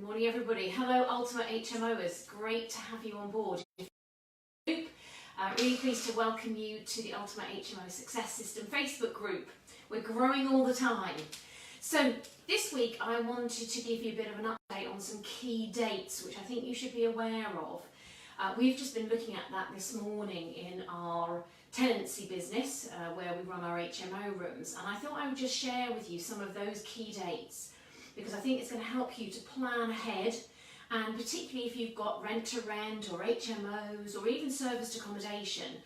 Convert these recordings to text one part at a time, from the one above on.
Morning everybody. Hello Ultimate HMOers. Great to have you on board. Really pleased to welcome you to the Ultimate HMO Success System Facebook group. We're growing all the time. So this week I wanted to give you a bit of an update on some key dates which I think you should be aware of. We've just been looking at that this morning in our tenancy business where we run our HMO rooms, and I thought I would just share with you some of those key dates because I think it's going to help you to plan ahead, and particularly if you've got rent to rent or HMOs or even serviced accommodation,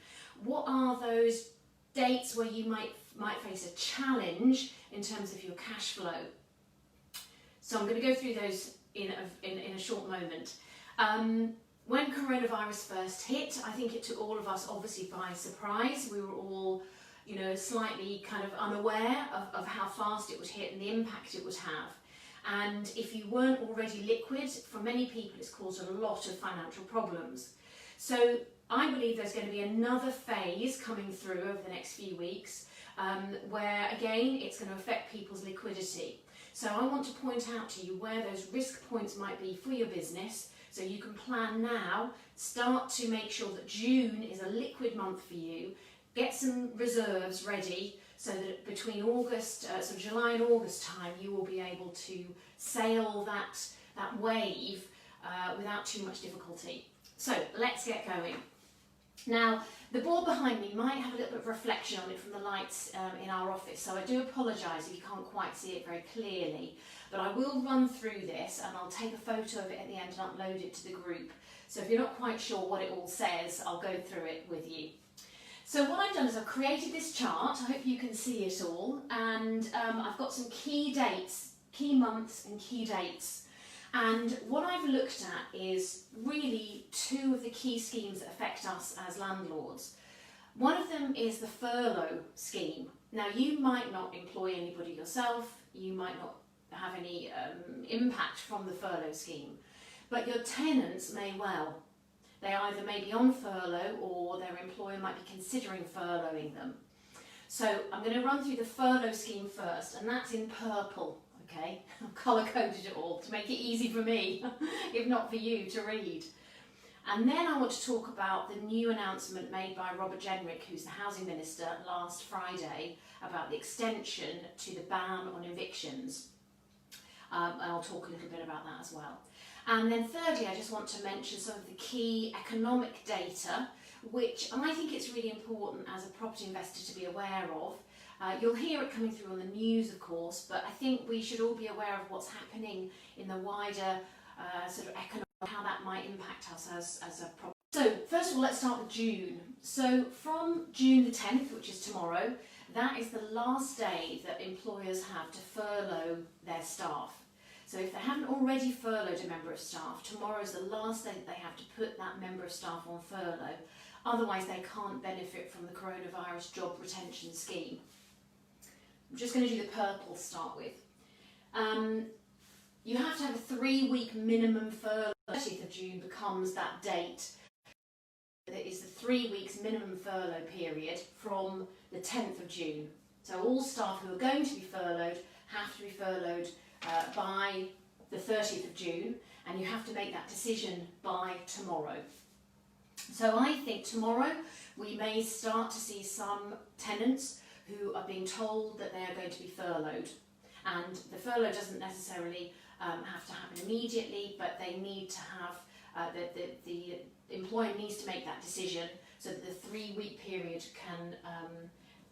what are those dates where you might face a challenge in terms of your cash flow. So I'm going to go through those in a short moment. When coronavirus first hit, I think it took all of us obviously by surprise. We were all, slightly kind of unaware of how fast it would hit and the impact it would have. And if you weren't already liquid, for many people it's caused a lot of financial problems. So I believe there's going to be another phase coming through over the next few weeks where again it's going to affect people's liquidity. So I want to point out to you where those risk points might be for your business, so you can plan now, start to make sure that June is a liquid month for you, get some reserves ready so that between July and August time you will be able to sail that wave without too much difficulty. So let's get going. Now the board behind me might have a little bit of reflection on it from the lights in our office, so I do apologise if you can't quite see it very clearly, but I will run through this and I'll take a photo of it at the end and upload it to the group. So if you're not quite sure what it all says, I'll go through it with you. So what I've done is I've created this chart. I hope you can see it all, and I've got some key dates, key months and key dates. And what I've looked at is really two of the key schemes that affect us as landlords. One of them is the furlough scheme. Now you might not employ anybody yourself, you might not have any impact from the furlough scheme, but your tenants may well. They either may be on furlough or their employer might be considering furloughing them. So I'm going to run through the furlough scheme first, and that's in purple. Okay, I've colour-coded it all to make it easy for me, if not for you, to read. And then I want to talk about the new announcement made by Robert Jenrick, who's the Housing Minister, last Friday about the extension to the ban on evictions. And I'll talk a little bit about that as well. And then thirdly, I just want to mention some of the key economic data, which I think it's really important as a property investor to be aware of. You'll hear it coming through on the news, of course, but I think we should all be aware of what's happening in the wider sort of economic, how that might impact us as a property. So first of all, let's start with June. So from June the 10th, which is tomorrow, that is the last day that employers have to furlough their staff. So if they haven't already furloughed a member of staff, tomorrow is the last day that they have to put that member of staff on furlough. Otherwise they can't benefit from the coronavirus job retention scheme. I'm just going to do the purple to start with. You have to have a 3-week minimum furlough. 30th of June becomes that date. That is the 3 weeks minimum furlough period from the 10th of June. So all staff who are going to be furloughed have to be furloughed by the 30th of June, and you have to make that decision by tomorrow. So I think tomorrow we may start to see some tenants who are being told that they are going to be furloughed, and the furlough doesn't necessarily have to happen immediately, but they need to have the employer needs to make that decision so that the 3-week period can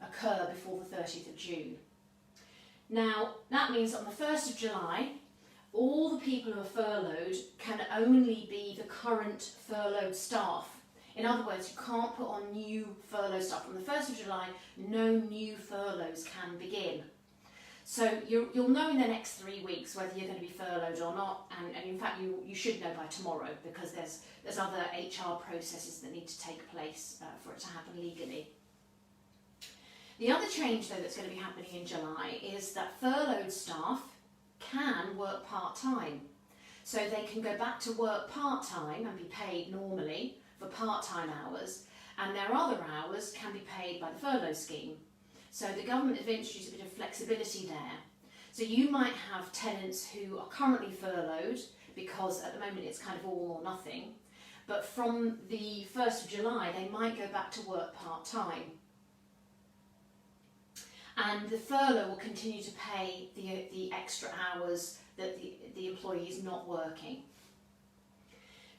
occur before the 30th of June. Now that means on the 1st of July all the people who are furloughed can only be the current furloughed staff. In other words, you can't put on new furlough staff. From the 1st of July, no new furloughs can begin. So you'll know in the next 3 weeks whether you're going to be furloughed or not, and in fact you should know by tomorrow, because there's other HR processes that need to take place for it to happen legally. The other change though that's going to be happening in July is that furloughed staff can work part-time. So they can go back to work part-time and be paid normally for part-time hours, and their other hours can be paid by the furlough scheme. So the government have introduced a bit of flexibility there. So you might have tenants who are currently furloughed because at the moment it's kind of all or nothing, but from the 1st of July they might go back to work part-time. And the furlough will continue to pay the extra hours that the employee is not working.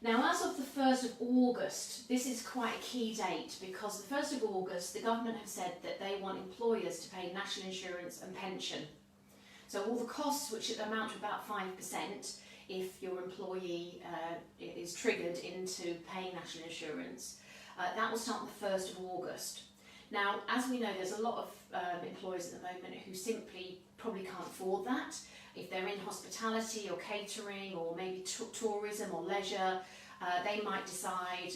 Now, as of the 1st of August, this is quite a key date because the 1st of August, the government have said that they want employers to pay national insurance and pension. So all the costs, which amount to about 5%, if your employee is triggered into paying national insurance, that will start on the 1st of August. Now, as we know, there's a lot of employers at the moment who simply probably can't afford that. If they're in hospitality or catering or maybe tourism or leisure, they might decide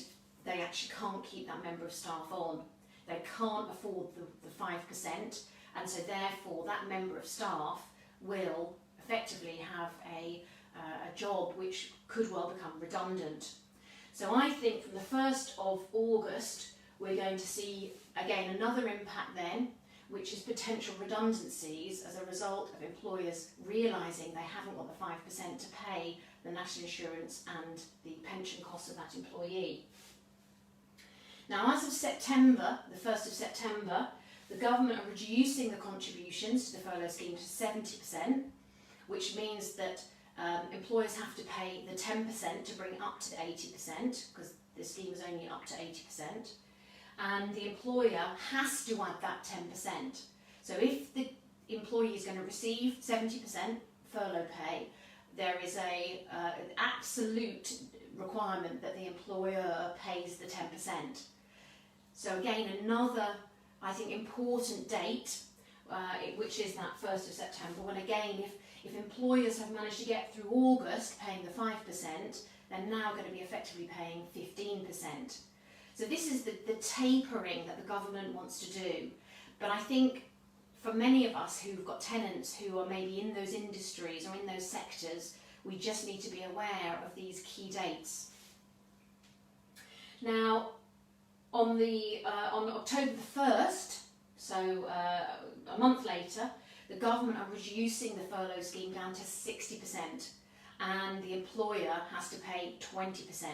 they actually can't keep that member of staff on. They can't afford the 5%, and so therefore that member of staff will effectively have a job which could well become redundant. So I think from the 1st of August we're going to see again another impact then, which is potential redundancies as a result of employers realising they haven't got the 5% to pay the national insurance and the pension costs of that employee. Now, as of September, the 1st of September, the government are reducing the contributions to the furlough scheme to 70%, which means that employers have to pay the 10% to bring it up to 80%, because the scheme is only up to 80%. And the employer has to add that 10%. So if the employee is going to receive 70% furlough pay, there is an absolute requirement that the employer pays the 10%. So again, another, I think, important date, which is that 1st of September, when again, if employers have managed to get through August paying the 5%, they're now going to be effectively paying 15%. So this is the tapering that the government wants to do. But I think for many of us who've got tenants who are maybe in those industries or in those sectors, we just need to be aware of these key dates. Now, on October the 1st, so a month later, the government are reducing the furlough scheme down to 60%, and the employer has to pay 20%.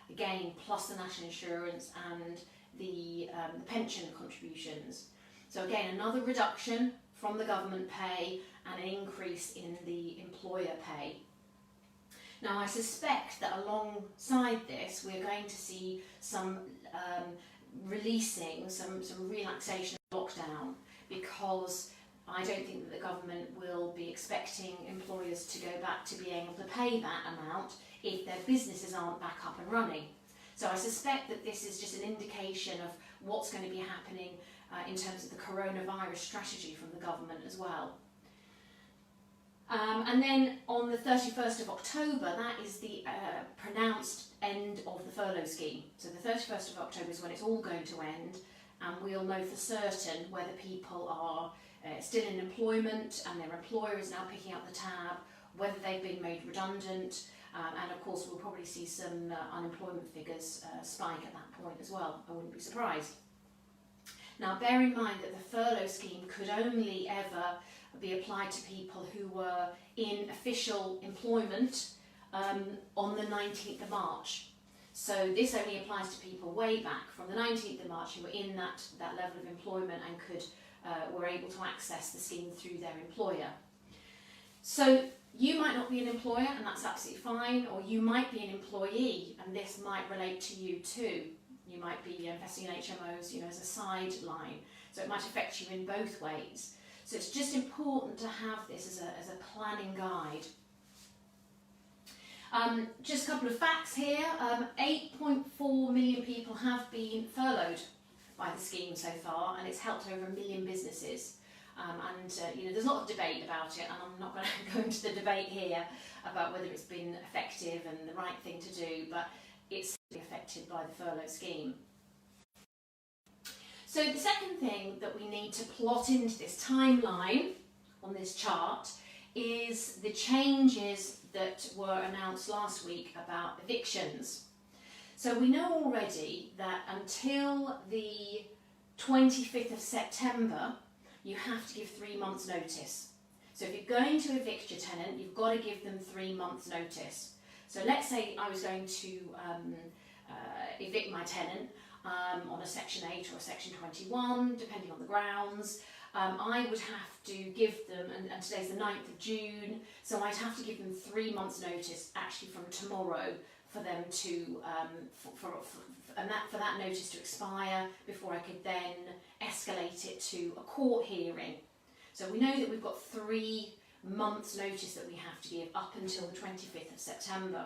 Again, plus the national insurance and the pension contributions. So again, another reduction from the government pay and an increase in the employer pay. Now, I suspect that alongside this, we're going to see some releasing, some relaxation of lockdown, because I don't think that the government will be expecting employers to go back to being able to pay that amount if their businesses aren't back up and running. So I suspect that this is just an indication of what's going to be happening in terms of the coronavirus strategy from the government as well. And then on the 31st of October, that is the pronounced end of the furlough scheme. So the 31st of October is when it's all going to end, and we'll know for certain whether people are still in employment and their employer is now picking up the tab, whether they've been made redundant, and of course we'll probably see some unemployment figures spike at that point as well. I wouldn't be surprised. Now, bear in mind that the furlough scheme could only ever be applied to people who were in official employment on the 19th of March. So this only applies to people way back from the 19th of March who were in that level of employment and were able to access the scheme through their employer. So you might not be an employer, and that's absolutely fine, or you might be an employee and this might relate to you too. You might be investing in HMOs, as a sideline, so it might affect you in both ways. So it's just important to have this as a planning guide. Just a couple of facts here. 8.4 million people have been furloughed by the scheme so far, and it's helped over 1 million businesses. There's a lot of debate about it, and I'm not going to go into the debate here about whether it's been effective and the right thing to do, but it's affected by the furlough scheme. So the second thing that we need to plot into this timeline on this chart is the changes that were announced last week about evictions. So we know already that until the 25th of September, you have to give 3 months' notice. So if you're going to evict your tenant, you've got to give them 3 months notice. So let's say I was going to evict my tenant on a Section 8 or a Section 21, depending on the grounds. I would have to give them, and today's the 9th of June, so I'd have to give them 3 months notice actually from tomorrow for them to, for that notice to expire before I could then escalate it to a court hearing. So we know that we've got 3 months notice that we have to give up until the 25th of September.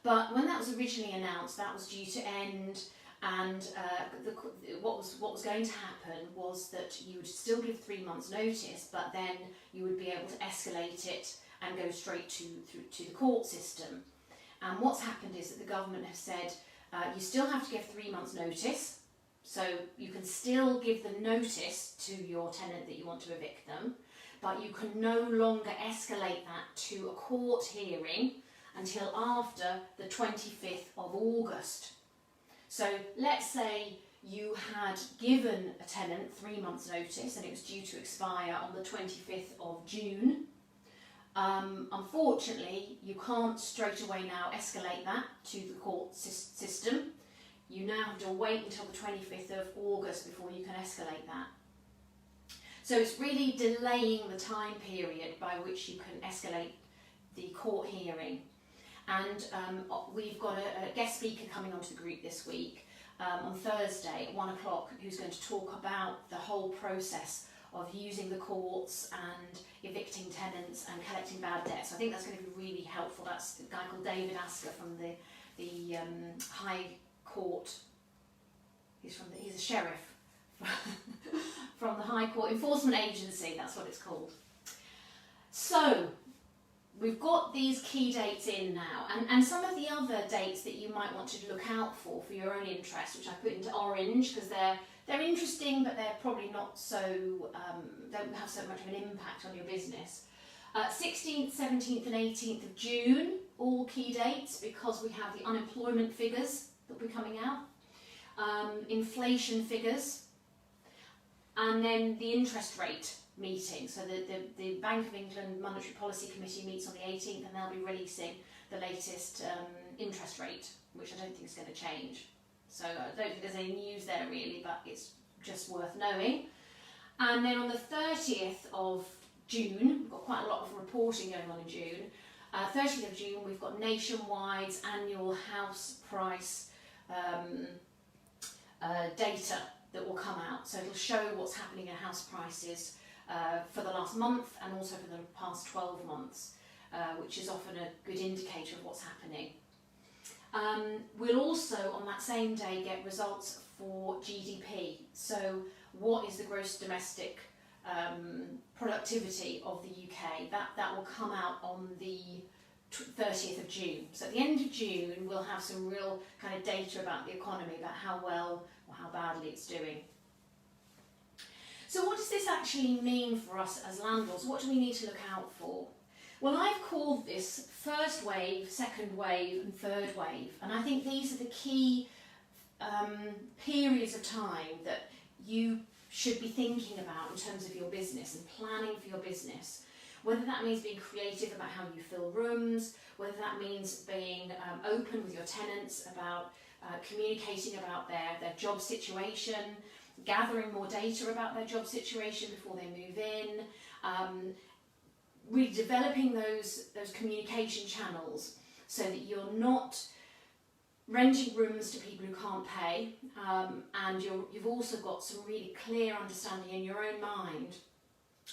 But when that was originally announced, that was due to end, and what was going to happen was that you would still give 3 months notice, but then you would be able to escalate it and go straight to the court system. And what's happened is that the government has said you still have to give 3 months notice, so you can still give the notice to your tenant that you want to evict them, but you can no longer escalate that to a court hearing until after the 25th of August. So let's say you had given a tenant 3 months notice and it was due to expire on the 25th of June. Unfortunately, you can't straight away now escalate that to the court system. You now have to wait until the 25th of August before you can escalate that. So it's really delaying the time period by which you can escalate the court hearing. And we've got a guest speaker coming onto the group this week on Thursday at 1 o'clock who's going to talk about the whole process of using the courts and evicting tenants and collecting bad debts. So I think that's going to be really helpful. That's a guy called David Asker from the High Court. He's a sheriff from the High Court Enforcement Agency, that's what it's called. So we've got these key dates in now, and some of the other dates that you might want to look out for your own interest, which I put into orange because they're interesting, but they're probably not so, don't have so much of an impact on your business. 16th, 17th and 18th of June, all key dates because we have the unemployment figures that will be coming out, inflation figures, and then the interest rate meeting. So the Bank of England Monetary Policy Committee meets on the 18th and they'll be releasing the latest interest rate, which I don't think is going to change. So I don't think there's any news there really, but it's just worth knowing. And then on the 30th of June, we've got quite a lot of reporting going on in June. 30th of June, we've got Nationwide's annual house price data that will come out. So it'll show what's happening in house prices for the last month and also for the past 12 months, which is often a good indicator of what's happening. We'll also, on that same day, get results for GDP. So what is the gross domestic productivity of the UK? That will come out on the 30th of June. So at the end of June, we'll have some real kind of data about the economy, about how well or how badly it's doing. So what does this actually mean for us as landlords? What do we need to look out for? Well, I've called this first wave, second wave and third wave, and I think these are the key periods of time that you should be thinking about in terms of your business and planning for your business. Whether that means being creative about how you fill rooms, whether that means being open with your tenants about communicating about their job situation, gathering more data about their job situation before they move in, really developing those communication channels so that you're not renting rooms to people who can't pay, and you've also got some really clear understanding in your own mind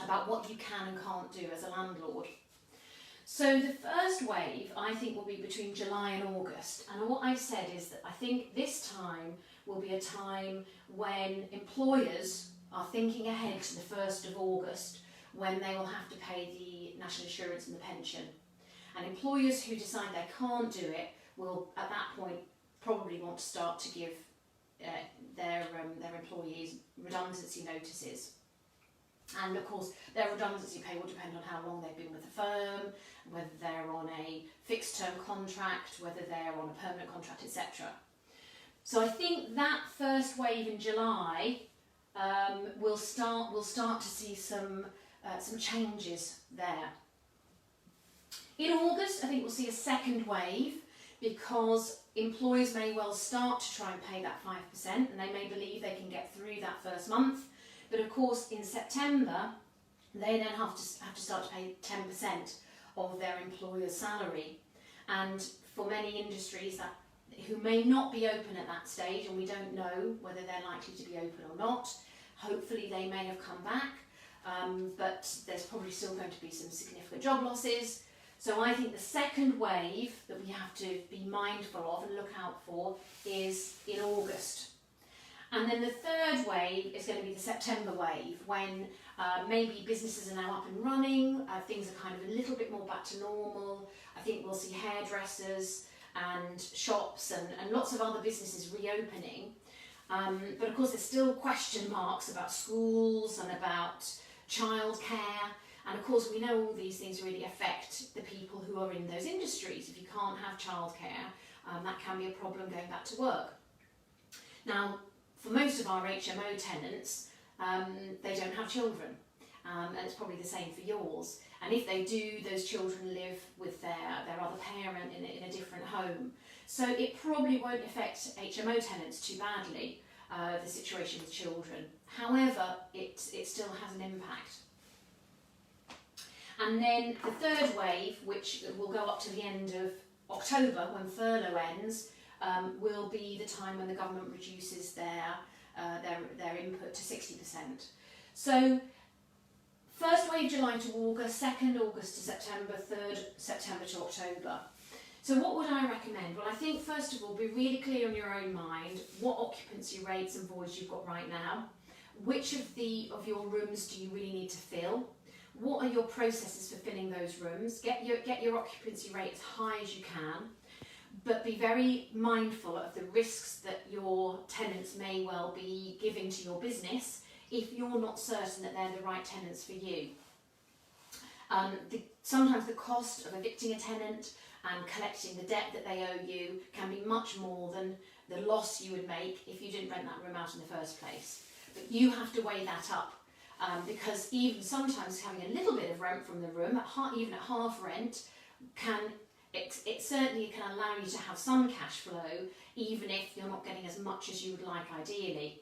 about what you can and can't do as a landlord. So the first wave, I think, will be between July and August, and what I've said is that I think this time will be a time when employers are thinking ahead to the 1st of August, when they will have to pay the national insurance and the pension. And employers who decide they can't do it will, at that point, probably want to start to give their employees redundancy notices. And of course, their redundancy pay will depend on how long they've been with the firm, whether they're on a fixed term contract, whether they're on a permanent contract, etc. So I think that first wave in July we'll start to see some some changes there. In August, I think we'll see a second wave because employers may well start to try and pay that 5% and they may believe they can get through that first month. But of course, in September, they then have to start to pay 10% of their employer's salary. And for many industries who may not be open at that stage, and we don't know whether they're likely to be open or not, hopefully they may have come back, but there's probably still going to be some significant job losses. So I think the second wave that we have to be mindful of and look out for is in August. And then the third wave is going to be the September wave, when maybe businesses are now up and running, things are kind of a little bit more back to normal. I think we'll see hairdressers and shops and lots of other businesses reopening. But of course there's still question marks about schools and about childcare. And of course we know all these things really affect the people who are in those industries. If you can't have childcare, that can be a problem going back to work. Now, for most of our HMO tenants, they don't have children, and it's probably the same for yours. And if they do, those children live with their other parent in a different home. So it probably won't affect HMO tenants too badly, the situation with children. However, it still has an impact. And then the third wave, which will go up to the end of October when furlough ends, will be the time when the government reduces their input to 60%. So first wave July to August, second August to September, third September to October. So what would I recommend? Well, I think first of all, be really clear in your own mind what occupancy rates and voids you've got right now. Which of your rooms do you really need to fill? What are your processes for filling those rooms? Get your occupancy rate as high as you can, but be very mindful of the risks that your tenants may well be giving to your business if you're not certain that they're the right tenants for you. Sometimes the cost of evicting a tenant and collecting the debt that they owe you can be much more than the loss you would make if you didn't rent that room out in the first place. But you have to weigh that up, because even sometimes having a little bit of rent from the room, even at half rent, it certainly can allow you to have some cash flow, even if you're not getting as much as you would like ideally.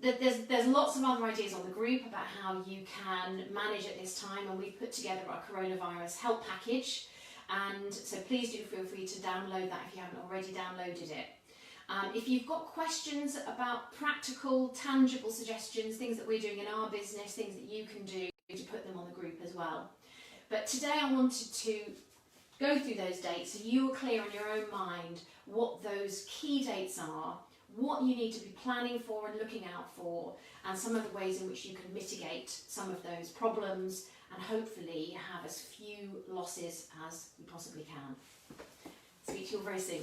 There's lots of other ideas on the group about how you can manage at this time, and we've put together our coronavirus help package, and so please do feel free to download that if you haven't already downloaded it. If you've got questions about practical, tangible suggestions, things that we're doing in our business, things that you can do to put them on the group as well. But today I wanted to go through those dates so you are clear in your own mind what those key dates are, what you need to be planning for and looking out for, and some of the ways in which you can mitigate some of those problems and hopefully have as few losses as you possibly can. Speak to you all very soon.